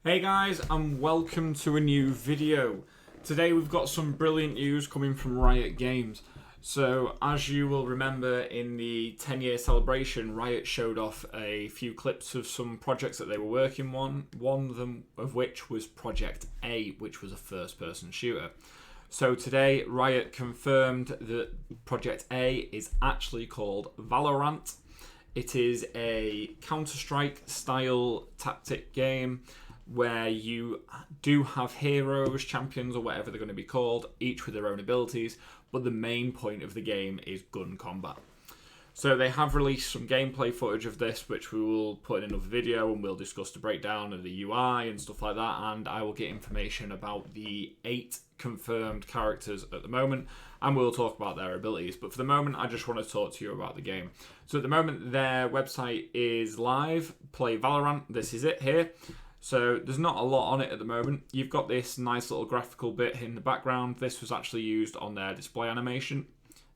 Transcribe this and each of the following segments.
Hey guys, and welcome to a new video. Today we've got some brilliant news coming from Riot Games. So, as you will remember, in the 10-year celebration, Riot showed off a few clips of some projects that they were working on, one of which was Project A, which was a first-person shooter. So today, Riot confirmed that Project A is actually called Valorant. It is a Counter-Strike style tactic game where you do have heroes, champions, or whatever they're going to be called, each with their own abilities, but the main point of the game is gun combat. So they have released some gameplay footage of this, which we will put in another video, and we'll discuss the breakdown of the UI and stuff like that, and I will get information about the 8 confirmed characters at the moment, and we'll talk about their abilities. But for the moment, I just want to talk to you about the game. So at the moment, their website is live, Play Valorant, this is it here. So there's not a lot on it at the moment. You've got this nice little graphical bit in the background. This was actually used on their display animation.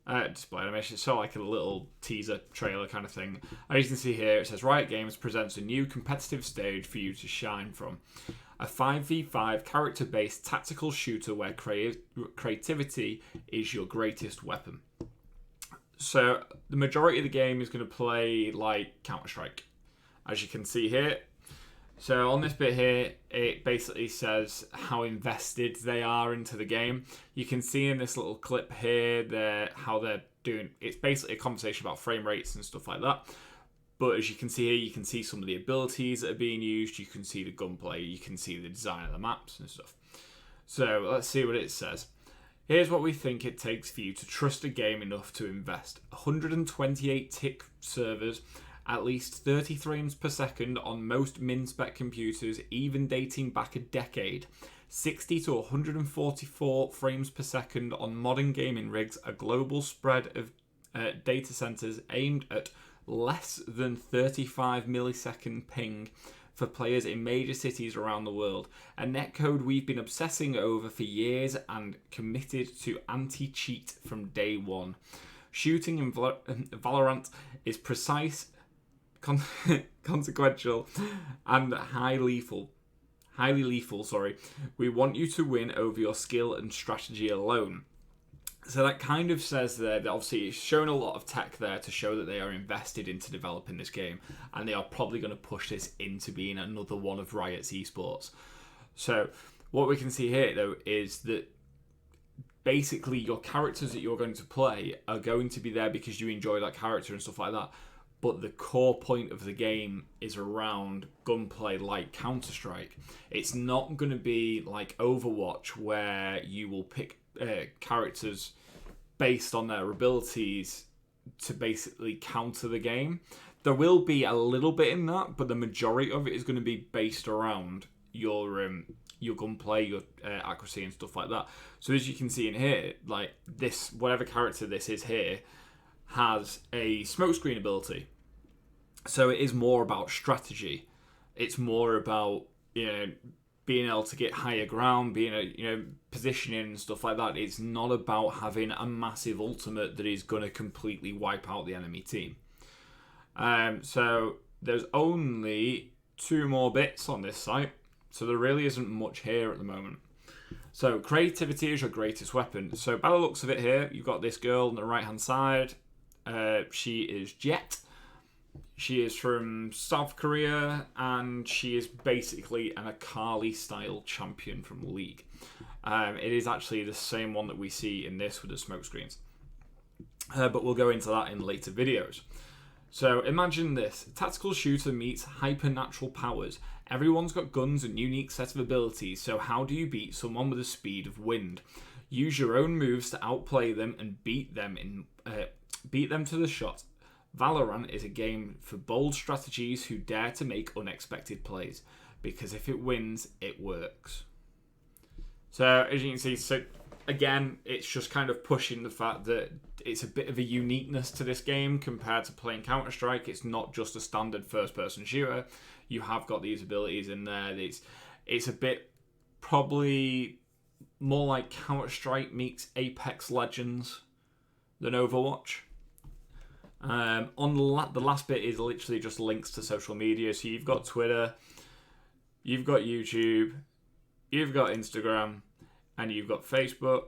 It's sort of like a little teaser trailer kind of thing. As you can see here, it says Riot Games presents a new competitive stage for you to shine from. A 5v5 character-based tactical shooter where creativity is your greatest weapon. So the majority of the game is going to play like Counter-Strike. As you can see here, so on this bit here, it basically says how invested they are into the game. You can see in this little clip here how they're doing. It's basically a conversation about frame rates and stuff like that. But as you can see here, you can see some of the abilities that are being used. You can see the gunplay. You can see the design of the maps and stuff. So let's see what it says. Here's what we think it takes for you to trust a game enough to invest. 128 tick servers, at least 30 frames per second on most min-spec computers, even dating back a decade. 60 to 144 frames per second on modern gaming rigs, a global spread of data centers aimed at less than 35 millisecond ping for players in major cities around the world. A netcode we've been obsessing over for years and committed to anti-cheat from day one. Shooting in Valorant is precise, consequential, and highly lethal. We want you to win over your skill and strategy alone. So that kind of says there that obviously it's shown a lot of tech there to show that they are invested into developing this game, and they are probably going to push this into being another one of Riot's esports. So what we can see here though is that basically your characters that you're going to play are going to be there because you enjoy that character and stuff like that. But the core point of the game is around gunplay like Counter-Strike. It's not going to be like Overwatch where you will pick characters based on their abilities to basically counter the game. There will be a little bit in that, but the majority of it is going to be based around your gunplay, your accuracy and stuff like that. So as you can see in here, like this, whatever character this is here, has a smokescreen ability. So it is more about strategy. It's more about, being able to get higher ground, positioning and stuff like that. It's not about having a massive ultimate that is going to completely wipe out the enemy team. So there's only 2 more bits on this site. So there really isn't much here at the moment. So creativity is your greatest weapon. So by the looks of it here, you've got this girl on the right-hand side. She is Jet. She is from South Korea, and she is basically an Akali-style champion from League. It is actually the same one that we see in this with the smoke screens. But we'll go into that in later videos. So imagine this. Tactical shooter meets hypernatural powers. Everyone's got guns and unique set of abilities, so how do you beat someone with the speed of wind? Use your own moves to outplay them and beat them to the shot. Valorant is a game for bold strategies who dare to make unexpected plays, because if it wins, it works. So as you can see, again, it's just kind of pushing the fact that it's a bit of a uniqueness to this game compared to playing Counter-Strike. It's not just a standard first-person shooter. You have got these abilities in there. It's a bit probably more like Counter-Strike meets Apex Legends than Overwatch. On the last bit is literally just links to social media. So you've got Twitter, you've got YouTube, you've got Instagram, and you've got Facebook,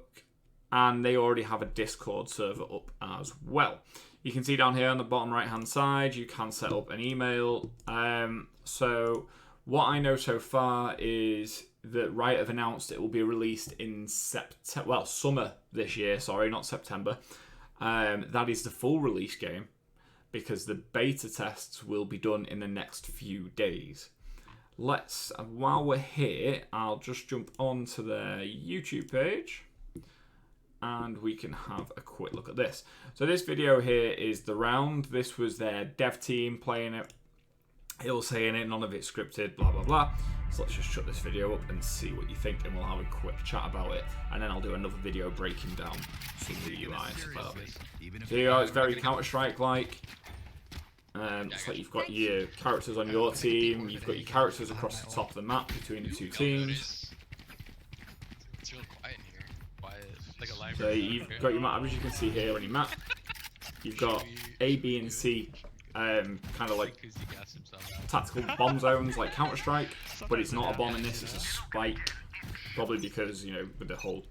and they already have a Discord server up as well. You can see down here on the bottom right hand side, you can set up an email. So what I know so far is that Riot have announced it will be released in summer this year, sorry, not September. That is the full release game, because the beta tests will be done in the next few days. While we're here, I'll just jump onto their YouTube page and we can have a quick look at this. So this video here is the round. This was their dev team playing it. He'll say in it, none of it's scripted, blah, blah, blah. So let's just shut this video up and see what you think, and we'll have a quick chat about it. And then I'll do another video breaking down some of the UI and stuff like that. So here it's very Counter-Strike-like. Just like you've got your characters on your team, you've got your characters across the top of the map between the two teams. It's real quiet in here. Quiet, like a library. So you've got your map, as you can see here on your map. You've got A, B, and C, kind of like tactical bomb zones like Counter-Strike, but it's not a bomb in this, it's a spike. Probably because, you know, with the whole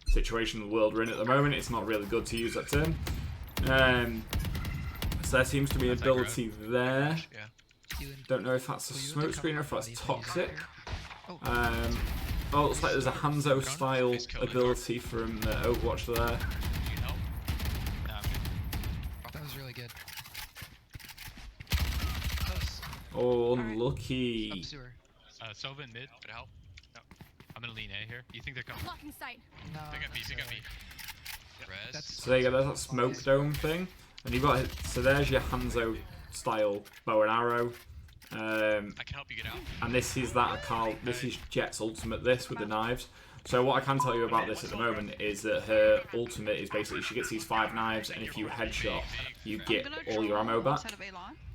situation in the world we're in at the moment, it's not really good to use that term. So there seems to be an ability there. Don't know if that's a smoke screen or if that's toxic. Oh, it looks like there's a Hanzo style ability from Overwatch there. That was really good. Oh, unlucky. Sova in mid, could help. No. I'm gonna lean A here. You think they're coming? Blocking sight. No, They got B, they got B. Res. So there you go, there's that smoke dome thing. And you've got, so there's your Hanzo style bow and arrow. I can help you get out. And this is this is Jet's ultimate, this with the knives. So what I can tell you about this at the moment is that her ultimate is basically she gets these 5 knives, and if you headshot, you get all your ammo back.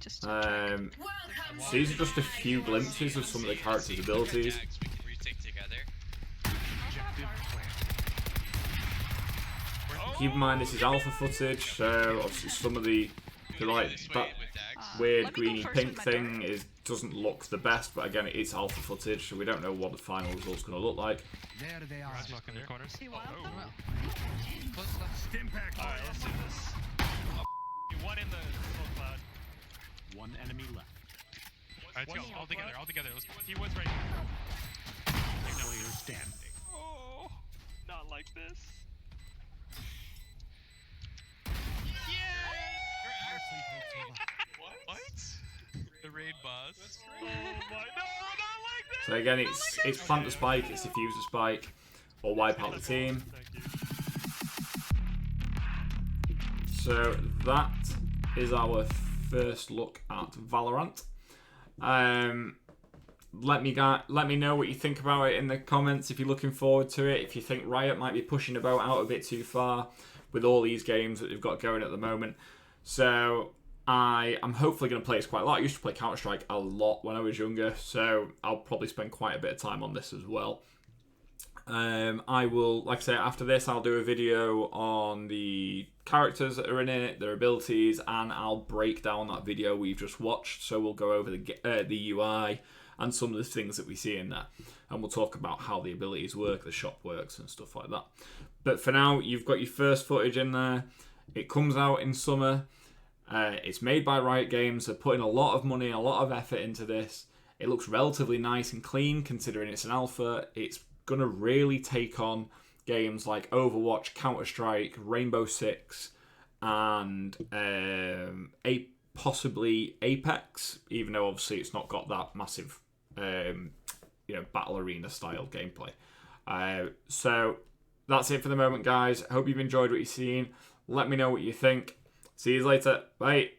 So these are just a few glimpses of some of the characters' abilities. Keep in mind this is alpha footage, so obviously some of the like that weird greeny pink thing doesn't look the best, but again it's alpha footage, so we don't know what the final result's going to look like. There they are. In their corners. Alright, let's do this. One in the smoke cloud. One enemy left. Alright, let's go. All together, all together. Let's go. He was right. Player standing. Oh, not like this. What? The raid boss. Oh my, no, not like this. So again, it's plant the spike, it's defuse the spike, or wipe out the team. So that is our first look at Valorant. Let me know what you think about it in the comments if you're looking forward to it. If you think Riot might be pushing the boat out a bit too far with all these games that they've got going at the moment. So I am hopefully going to play this quite a lot. I used to play Counter-Strike a lot when I was younger, so I'll probably spend quite a bit of time on this as well. I will, like I say, after this I'll do a video on the characters that are in it, their abilities, and I'll break down that video we've just watched. So we'll go over the UI and some of the things that we see in there, and we'll talk about how the abilities work, the shop works and stuff like that. But for now, you've got your first footage in there. It comes out in summer. It's made by Riot Games. They're putting a lot of money, a lot of effort into this. It looks relatively nice and clean considering it's an alpha. It's going to really take on games like Overwatch, Counter-Strike, Rainbow Six, and possibly Apex, even though obviously it's not got that massive battle arena style gameplay. So that's it for the moment, guys. I hope you've enjoyed what you've seen. Let me know what you think. See you later. Bye.